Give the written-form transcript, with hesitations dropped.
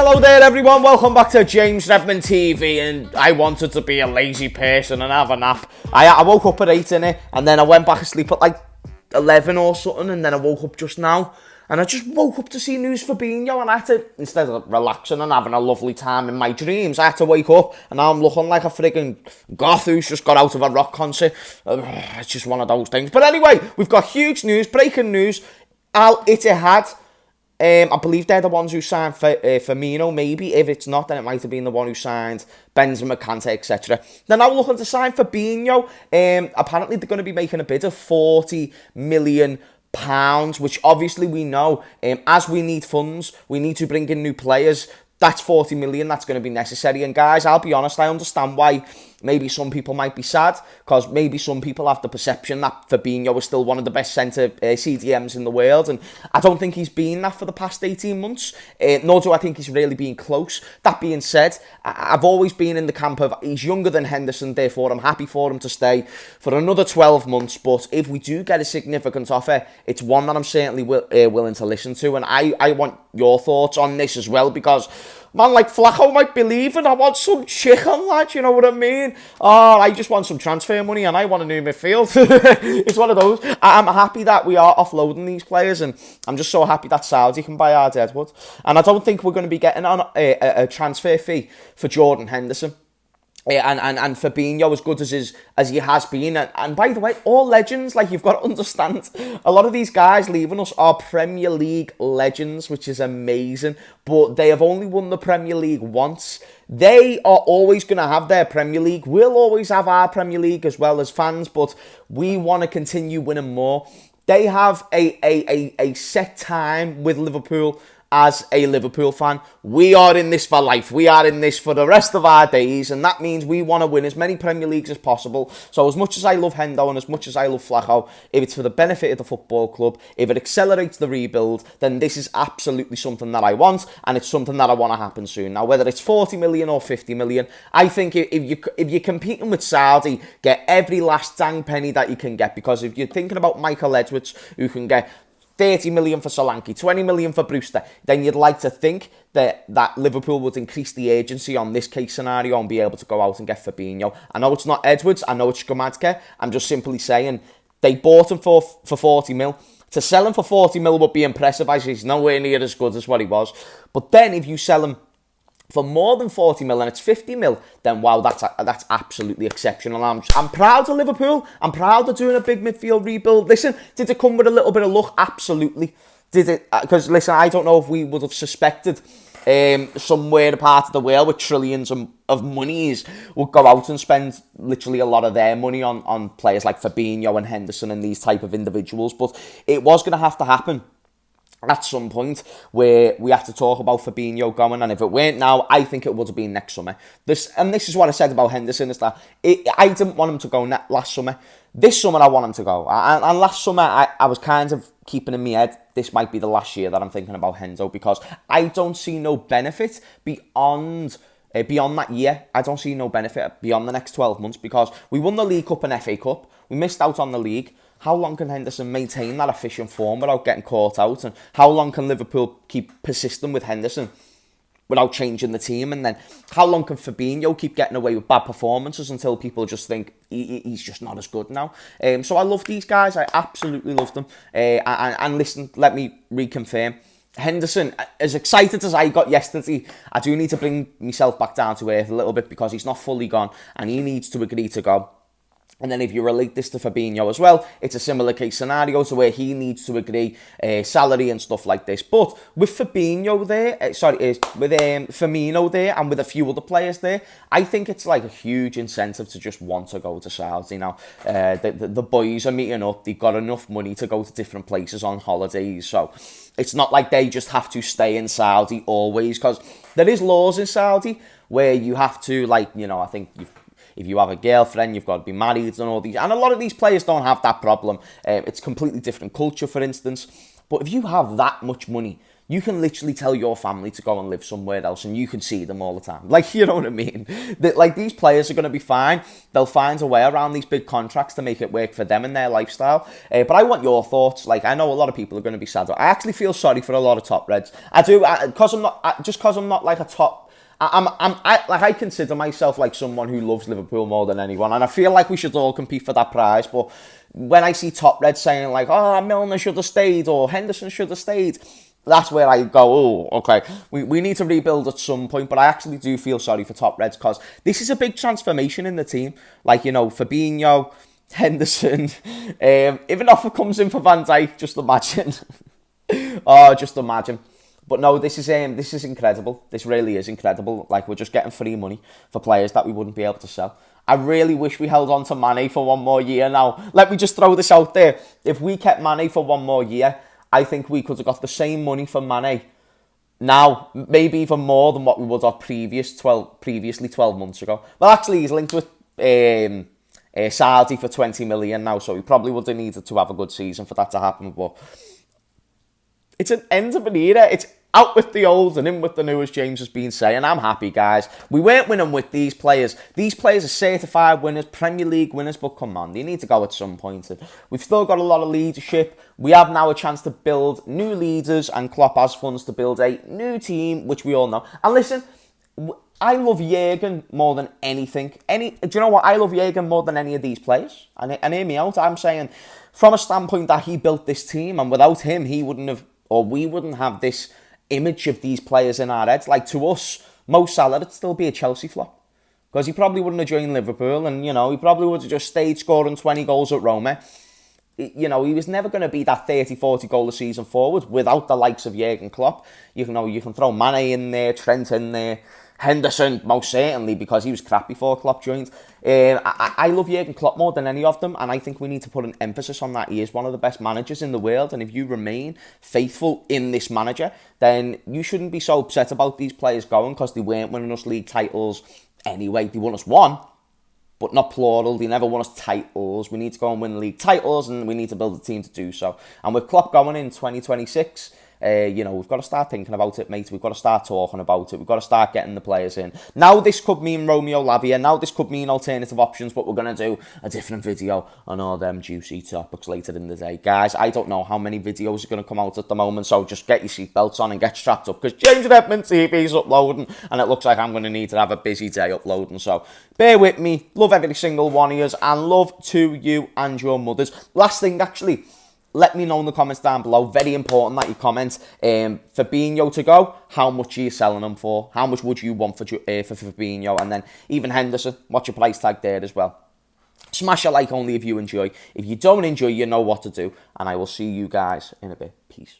Hello there everyone, welcome back to James Redmond TV. And I wanted to be a lazy person and have a nap. I woke up at 8 innit, and then I went back to sleep at like 11 or something, and then I woke up just now. And I just woke up to see news for Fabinho, and I had to, instead of relaxing and having a lovely time in my dreams, I had to wake up, and now I'm looking like a friggin' goth who's just got out of a rock concert. It's just one of those things. But anyway, we've got huge news, breaking news. Ittihad, I believe they're the ones who signed Firmino, maybe. If it's not, then it might have been the one who signed Benzema, Kante, etc. They're now looking to sign Fabinho. Apparently, they're going to be making a bid of £40 million, which obviously we know, as we need funds, we need to bring in new players. That's 40 million, that's going to be necessary. And guys, I'll be honest, I understand why maybe some people might be sad, because maybe some people have the perception that Fabinho is still one of the best centre CDMs in the world, and I don't think he's been that for the past 18 months, nor do I think he's really been close. That being said, I've always been in the camp of he's younger than Henderson, therefore I'm happy for him to stay for another 12 months, but if we do get a significant offer, it's one that I'm certainly willing to listen to, and I want your thoughts on this as well, because man like Flacco might be leaving. I want some chicken, lad, you know what I mean? Oh, I just want some transfer money and I want a new midfield. It's one of those. I'm happy that we are offloading these players, and I'm just so happy that Saudi can buy our deadwood. And I don't think we're going to be getting on a transfer fee for Jordan Henderson. And Fabinho, as good as he has been, and by the way, all legends, like, you've got to understand, a lot of these guys leaving us are Premier League legends, which is amazing, but they have only won the Premier League once. They are always going to have their Premier League. We'll always have our Premier League as well as fans, but we want to continue winning more. They have a set time with Liverpool. As a Liverpool fan, we are in this for life. We are in this for the rest of our days, and that means we want to win as many Premier Leagues as possible. So as much as I love Hendo and as much as I love Flacco, if it's for the benefit of the football club, if it accelerates the rebuild, then this is absolutely something that I want, and it's something that I want to happen soon. Now, whether it's 40 million or 50 million, I think if you're competing with Saudi, get every last dang penny that you can get, because if you're thinking about Michael Edwards, who can get 30 million for Solanke, 20 million for Brewster, then you'd like to think that Liverpool would increase the agency on this case scenario and be able to go out and get Fabinho. I know it's not Edwards, I know it's Gramatica. I'm just simply saying they bought him for 40 mil. To sell him for 40 mil would be impressive, as he's nowhere near as good as what he was. But then if you sell him for more than 40 mil and it's 50 mil, then wow, that's absolutely exceptional. I'm proud of Liverpool. I'm proud of doing a big midfield rebuild. Listen, did it come with a little bit of luck? Absolutely. Did it? Because listen, I don't know if we would have suspected somewhere part of the world with trillions of monies would go out and spend literally a lot of their money on players like Fabinho and Henderson and these type of individuals. But it was going to have to happen at some point where we have to talk about Fabinho going, and if it weren't now, I think it would have been next summer. This is what I said about Henderson, is that I didn't want him to go last summer. This summer I want him to go, and last summer I was kind of keeping in my head, this might be the last year that I'm thinking about Hendo, because I don't see no benefit beyond that year. I don't see no benefit beyond the next 12 months, because we won the League Cup and FA Cup, we missed out on the league. How long can Henderson maintain that efficient form without getting caught out? And how long can Liverpool keep persisting with Henderson without changing the team? And then how long can Fabinho keep getting away with bad performances until people just think he's just not as good now? So I love these guys. I absolutely love them. And listen, let me reconfirm. Henderson, as excited as I got yesterday, I do need to bring myself back down to earth a little bit, because he's not fully gone and he needs to agree to go. And then if you relate this to Fabinho as well, it's a similar case scenario to where he needs to agree salary and stuff like this. But with Fabinho there, with Firmino there, and with a few other players there, I think it's like a huge incentive to just want to go to Saudi now. The boys are meeting up. They've got enough money to go to different places on holidays. So it's not like they just have to stay in Saudi always, because there is laws in Saudi where you have to, like, you know, I think if you have a girlfriend, you've got to be married and all these. And a lot of these players don't have that problem. It's completely different culture, for instance. But if you have that much money you can literally tell your family to go and live somewhere else and you can see them all the time. Like, you know what I mean? Like, these players are going to be fine. They'll find a way around these big contracts to make it work for them and their lifestyle. But I want your thoughts. Like, I know a lot of people are going to be sad. I actually feel sorry for a lot of top Reds. I do, because I'm not like a top... I consider myself like someone who loves Liverpool more than anyone, and I feel like we should all compete for that prize. But when I see top Reds saying like, "Oh, Milner should have stayed" or "Henderson should have stayed," that's where I go, "Oh, okay, we need to rebuild at some point." But I actually do feel sorry for top Reds because this is a big transformation in the team. Like, you know, Fabinho, Henderson, if an offer comes in for Van Dijk, just imagine. Oh, just imagine. But no, this is incredible. This really is incredible. Like, we're just getting free money for players that we wouldn't be able to sell. I really wish we held on to Mane for one more year now. Let me just throw this out there. If we kept Mane for one more year, I think we could have got the same money for Mane now, maybe even more than what we would have previously 12 months ago. Well, actually, he's linked with Saudi for 20 million now, so he probably would have needed to have a good season for that to happen. But it's an end of an era. It's out with the old and in with the new, as James has been saying. I'm happy, guys. We weren't winning with these players. These players are certified winners, Premier League winners, but come on, they need to go at some point. We've still got a lot of leadership. We have now a chance to build new leaders, and Klopp has funds to build a new team, which we all know. And listen, I love Jurgen more than anything. Do you know what? I love Jurgen more than any of these players. And hear me out. I'm saying, from a standpoint that he built this team, and without him, he wouldn't have, or we wouldn't have this image of these players in our heads. Like, to us, Mo Salah would still be a Chelsea flop, because he probably wouldn't have joined Liverpool, and, you know, he probably would have just stayed scoring 20 goals at Roma. You know, he was never going to be that 30, 40 goal a season forward without the likes of Jurgen Klopp. You can throw Mane in there, Trent in there, Henderson most certainly, because he was crap before Klopp joined. I love Jurgen Klopp more than any of them, and I think we need to put an emphasis on that. He is one of the best managers in the world, and if you remain faithful in this manager, then you shouldn't be so upset about these players going, because they weren't winning us league titles anyway. They won us one, but not plural. They never won us titles. We need to go and win league titles, and we need to build a team to do so. And with Klopp going in 2026, you know, we've got to start thinking about it, mate. We've got to start talking about it. We've got to start getting the players in. Now, this could mean Romeo Lavia. Now, this could mean alternative options, but we're going to do a different video on all them juicy topics later in the day. Guys, I don't know how many videos are going to come out at the moment, so just get your seatbelts on and get strapped up, because James Redmond TV is uploading, and it looks like I'm going to need to have a busy day uploading. So bear with me. Love every single one of you, and love to you and your mothers. Last thing, actually, let me know in the comments down below. Very important that you comment. Fabinho to go, how much are you selling him for? How much would you want for Fabinho? And then even Henderson, what's your price tag there as well? Smash a like only if you enjoy. If you don't enjoy, you know what to do. And I will see you guys in a bit. Peace.